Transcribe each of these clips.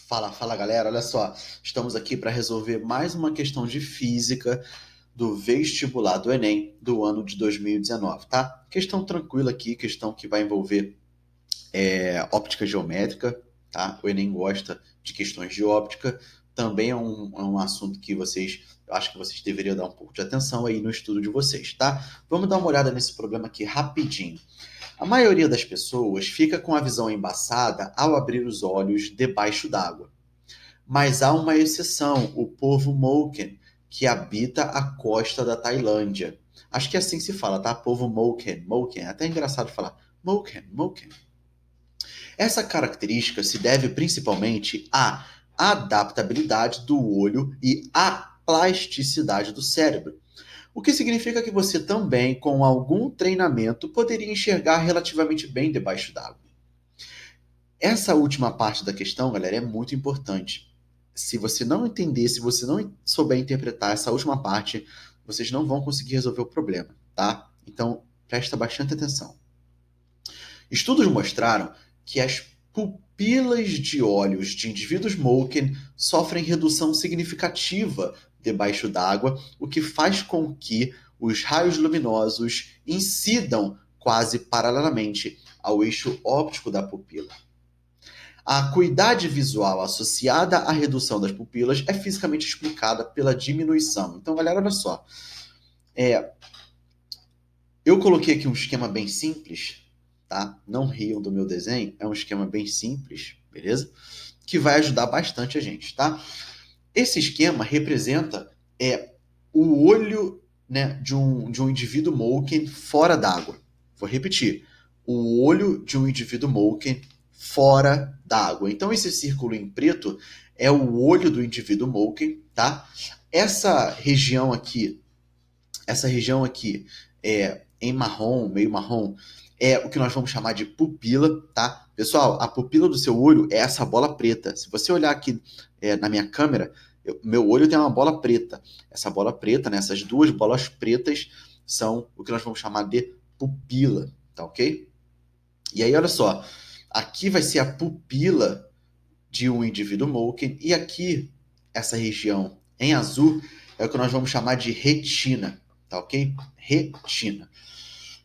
Fala galera, olha só, estamos aqui para resolver mais uma questão de física do vestibular do Enem do ano de 2019, tá? Questão tranquila aqui, questão que vai envolver óptica geométrica, tá? O Enem gosta de questões de óptica, também é um assunto que eu acho que vocês deveriam dar um pouco de atenção aí no estudo de vocês, tá? Vamos dar uma olhada nesse problema aqui rapidinho. A maioria das pessoas fica com a visão embaçada ao abrir os olhos debaixo d'água. Mas há uma exceção, o povo Moken, que habita a costa da Tailândia. Acho que é assim que se fala, tá? Povo Moken, Moken. É até engraçado falar. Moken, Moken. Essa característica se deve principalmente à adaptabilidade do olho e à plasticidade do cérebro. O que significa que você também, com algum treinamento, poderia enxergar relativamente bem debaixo d'água. Essa última parte da questão, galera, é muito importante. Se você não entender, se você não souber interpretar essa última parte, vocês não vão conseguir resolver o problema, tá? Então, presta bastante atenção. Estudos mostraram que as pupilas de olhos de indivíduos Moken sofrem redução significativa debaixo d'água, o que faz com que os raios luminosos incidam quase paralelamente ao eixo óptico da pupila. A acuidade visual associada à redução das pupilas é fisicamente explicada pela diminuição. Então, galera, olha só. Eu coloquei aqui um esquema bem simples, tá? Não riam do meu desenho, é um esquema bem simples, beleza? Que vai ajudar bastante a gente, tá? Esse esquema representa o olho, né, de um indivíduo Moken fora d'água. Vou repetir. O olho de um indivíduo Moken fora d'água. Então, esse círculo em preto é o olho do indivíduo Moken, tá? Essa região aqui em marrom, meio marrom, é o que nós vamos chamar de pupila, tá? Pessoal, a pupila do seu olho é essa bola preta. Se você olhar aqui na minha câmera, meu olho tem uma bola preta. Essa bola preta, né, essas duas bolas pretas são o que nós vamos chamar de pupila, tá ok? E aí, olha só, aqui vai ser a pupila de um indivíduo Moken e aqui, essa região em azul, é o que nós vamos chamar de retina, tá ok? Retina.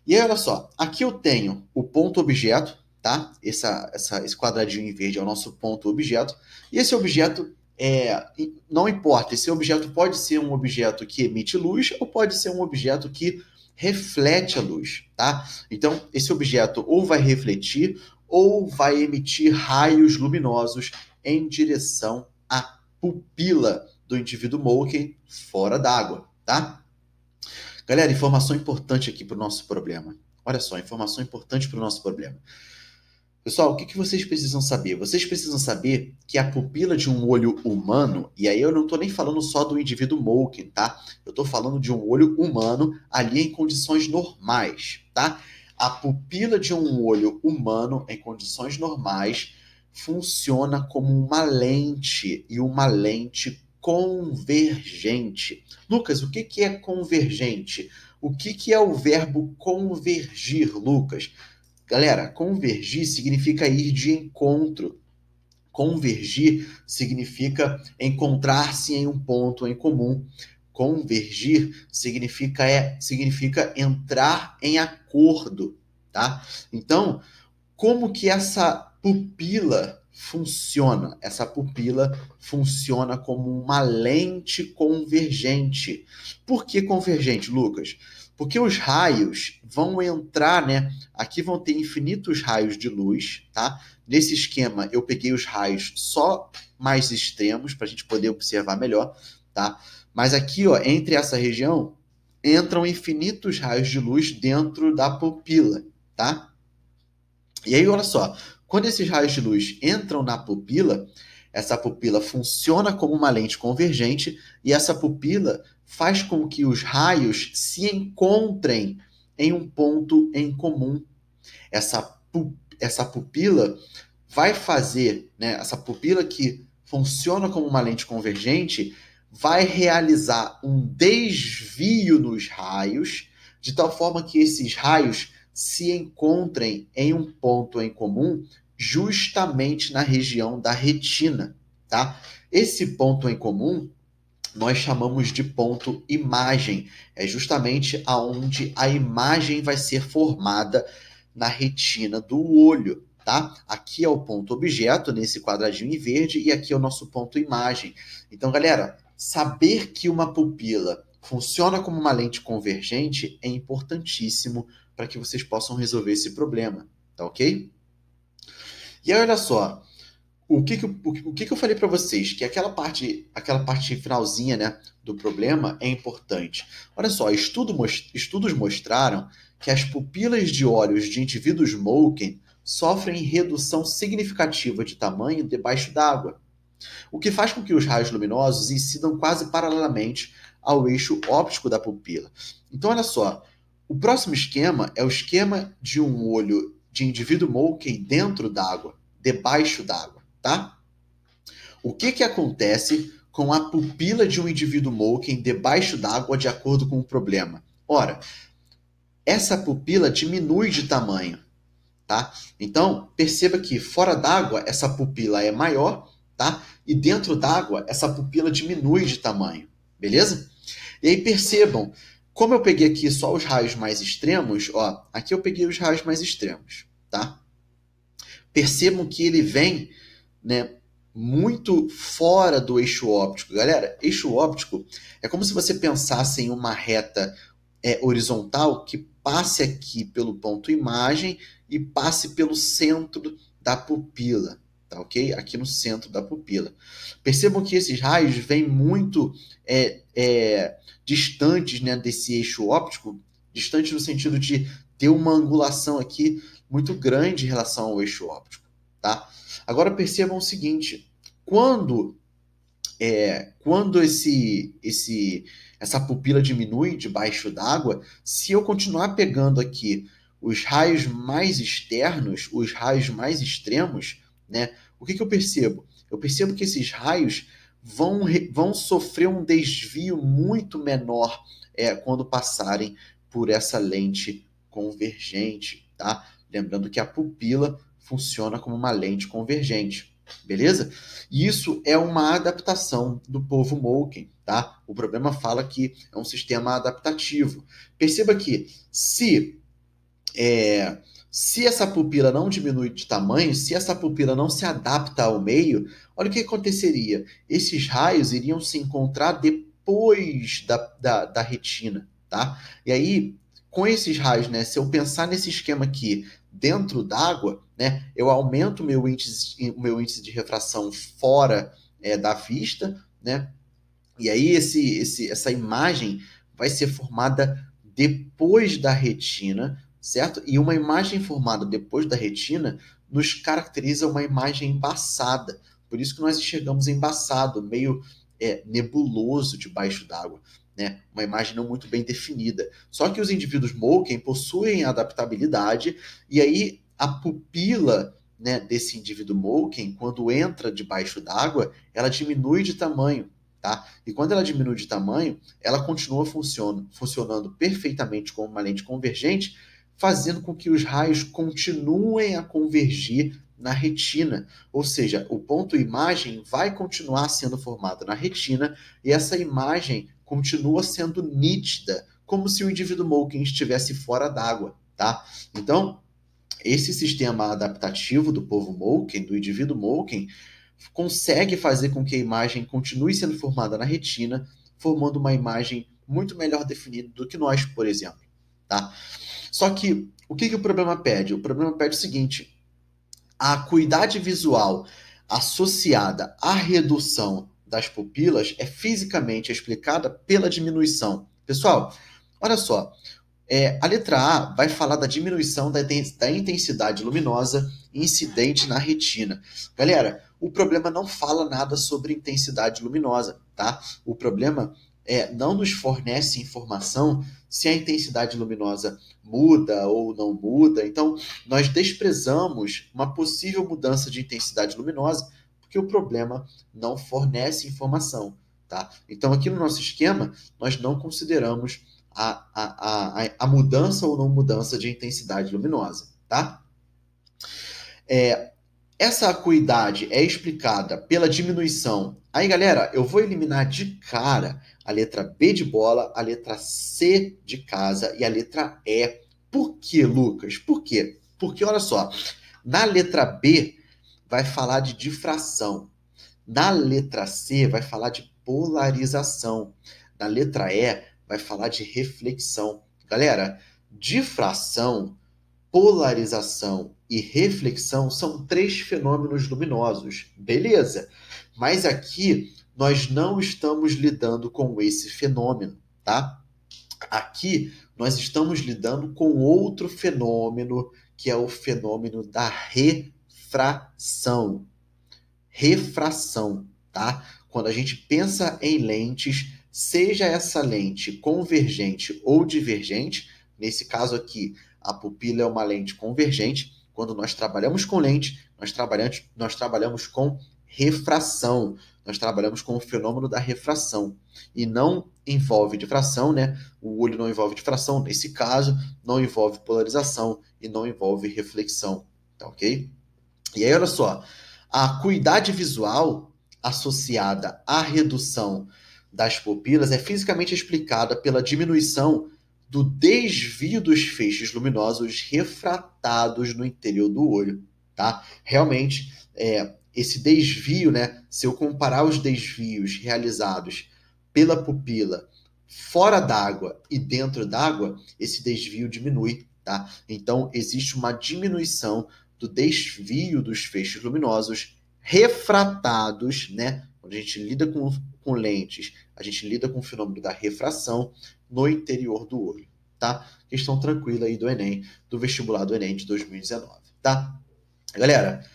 E aí, olha só, aqui eu tenho o ponto objeto, tá? Esse quadradinho em verde é o nosso ponto objeto. E esse objeto, não importa, esse objeto pode ser um objeto que emite luz ou pode ser um objeto que reflete a luz, tá? Então, esse objeto ou vai refletir ou vai emitir raios luminosos em direção à pupila do indivíduo Moken fora d'água, tá? Galera, informação importante aqui para o nosso problema. Olha só, informação importante para o nosso problema. Pessoal, o que vocês precisam saber? Vocês precisam saber que a pupila de um olho humano, e aí eu não estou nem falando só do indivíduo Moken, tá? Eu estou falando de um olho humano ali em condições normais, tá? A pupila de um olho humano em condições normais funciona como uma lente e uma lente convergente. Lucas, o que é convergente? O que é o verbo convergir, Lucas? Galera, convergir significa ir de encontro. Convergir significa encontrar-se em um ponto em comum. Convergir significa entrar em acordo, tá? Então, como que essa pupila funciona? Essa pupila funciona como uma lente convergente. Por que convergente, Lucas? Porque os raios vão entrar, né? Aqui vão ter infinitos raios de luz, tá? Nesse esquema, eu peguei os raios só mais extremos, para a gente poder observar melhor, tá? Mas aqui, ó, entre essa região, entram infinitos raios de luz dentro da pupila, tá? E aí, olha só, quando esses raios de luz entram na pupila, essa pupila funciona como uma lente convergente e essa pupila faz com que os raios se encontrem em um ponto em comum. Essa pupila vai fazer, né, essa pupila que funciona como uma lente convergente, vai realizar um desvio nos raios, de tal forma que esses raios se encontrem em um ponto em comum, justamente na região da retina, tá? Esse ponto em comum nós chamamos de ponto imagem. É justamente aonde a imagem vai ser formada na retina do olho, tá? Aqui é o ponto objeto, nesse quadradinho em verde, e aqui é o nosso ponto imagem. Então, galera, saber que uma pupila funciona como uma lente convergente é importantíssimo para que vocês possam resolver esse problema, tá ok? E aí, olha só, o que eu falei para vocês? Que aquela parte finalzinha, né, do problema é importante. Olha só, estudos mostraram que as pupilas de olhos de indivíduos Moken sofrem redução significativa de tamanho debaixo d'água, o que faz com que os raios luminosos incidam quase paralelamente ao eixo óptico da pupila. Então, olha só, o próximo esquema é o esquema de um olho de indivíduo Moken dentro d'água, debaixo d'água, tá? O que acontece com a pupila de um indivíduo Moken debaixo d'água de acordo com o problema? Ora, essa pupila diminui de tamanho, tá? Então, perceba que fora d'água essa pupila é maior, tá? E dentro d'água essa pupila diminui de tamanho, beleza? E aí percebam, como eu peguei aqui só os raios mais extremos, ó, aqui eu peguei os raios mais extremos, tá? Percebam que ele vem, né, muito fora do eixo óptico. Galera, eixo óptico é como se você pensasse em uma reta horizontal que passe aqui pelo ponto imagem e passe pelo centro da pupila, tá ok? Aqui no centro da pupila. Percebam que esses raios vêm muito distantes, né, desse eixo óptico, distantes no sentido de ter uma angulação aqui muito grande em relação ao eixo óptico, tá? Agora percebam o seguinte, quando essa pupila diminui debaixo d'água, se eu continuar pegando aqui os raios mais externos, os raios mais extremos, né, o que eu percebo? Eu percebo que esses raios vão sofrer um desvio muito menor quando passarem por essa lente convergente, tá? Lembrando que a pupila funciona como uma lente convergente, beleza? E isso é uma adaptação do povo Moken, tá? O problema fala que é um sistema adaptativo. Perceba que se essa pupila não diminui de tamanho, se essa pupila não se adapta ao meio, olha o que aconteceria. Esses raios iriam se encontrar depois da retina, tá? E aí, com esses raios, né, se eu pensar nesse esquema aqui dentro d'água, né, eu aumento o meu índice de refração fora da vista, né? E aí essa imagem vai ser formada depois da retina, certo? E uma imagem formada depois da retina nos caracteriza uma imagem embaçada. Por isso que nós enxergamos embaçado, meio nebuloso debaixo d'água, né? Uma imagem não muito bem definida. Só que os indivíduos Moken possuem adaptabilidade e aí a pupila, né, desse indivíduo Moken, quando entra debaixo d'água, ela diminui de tamanho. Tá? E quando ela diminui de tamanho, ela continua funcionando perfeitamente como uma lente convergente, fazendo com que os raios continuem a convergir na retina. Ou seja, o ponto imagem vai continuar sendo formado na retina e essa imagem continua sendo nítida, como se o indivíduo Moken estivesse fora d'água. Tá? Então, esse sistema adaptativo do povo Moken, do indivíduo Moken, consegue fazer com que a imagem continue sendo formada na retina, formando uma imagem muito melhor definida do que nós, por exemplo. Tá? Só que, o que o problema pede? O problema pede o seguinte, a acuidade visual associada à redução das pupilas é fisicamente explicada pela diminuição. Pessoal, olha só, a letra A vai falar da diminuição da intensidade luminosa incidente na retina. Galera, o problema não fala nada sobre intensidade luminosa, tá? O problema não nos fornece informação se a intensidade luminosa muda ou não muda. Então, nós desprezamos uma possível mudança de intensidade luminosa porque o problema não fornece informação, tá? Então, aqui no nosso esquema, nós não consideramos a mudança ou não mudança de intensidade luminosa, tá? Essa acuidade é explicada pela diminuição. Aí, galera, eu vou eliminar de cara a letra B de bola, a letra C de casa e a letra E. Por quê, Lucas? Por quê? Porque, olha só, na letra B vai falar de difração. Na letra C vai falar de polarização. Na letra E vai falar de reflexão. Galera, difração, polarização e reflexão são 3 fenômenos luminosos, beleza? Mas aqui nós não estamos lidando com esse fenômeno, tá? Aqui nós estamos lidando com outro fenômeno, que é o fenômeno da refração. Refração, tá? Quando a gente pensa em lentes, seja essa lente convergente ou divergente, nesse caso aqui, a pupila é uma lente convergente. Quando nós trabalhamos com lente, nós trabalhamos com refração. Nós trabalhamos com o fenômeno da refração. E não envolve difração, né? O olho não envolve difração. Nesse caso, não envolve polarização e não envolve reflexão. Tá ok? E aí, olha só. A acuidade visual associada à redução das pupilas é fisicamente explicada pela diminuição do desvio dos feixes luminosos refratados no interior do olho, tá? Realmente, esse desvio, né? Se eu comparar os desvios realizados pela pupila fora d'água e dentro d'água, esse desvio diminui, tá? Então, existe uma diminuição do desvio dos feixes luminosos refratados, né? Quando a gente lida com lentes, a gente lida com o fenômeno da refração no interior do olho, tá? Questão tranquila aí do Enem, do vestibular do Enem de 2019, tá? Galera,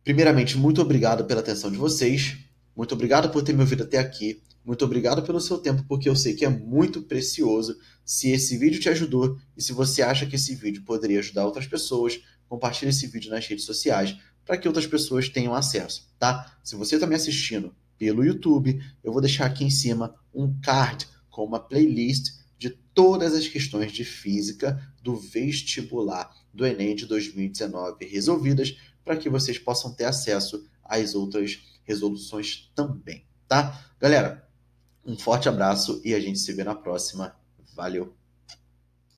primeiramente, muito obrigado pela atenção de vocês, muito obrigado por ter me ouvido até aqui, muito obrigado pelo seu tempo, porque eu sei que é muito precioso. Se esse vídeo te ajudou e se você acha que esse vídeo poderia ajudar outras pessoas, compartilhe esse vídeo nas redes sociais para que outras pessoas tenham acesso, tá? Se você está me assistindo pelo YouTube, eu vou deixar aqui em cima um card com uma playlist de todas as questões de física do vestibular do Enem de 2019 resolvidas, para que vocês possam ter acesso às outras resoluções também, tá? Galera, um forte abraço e a gente se vê na próxima. Valeu!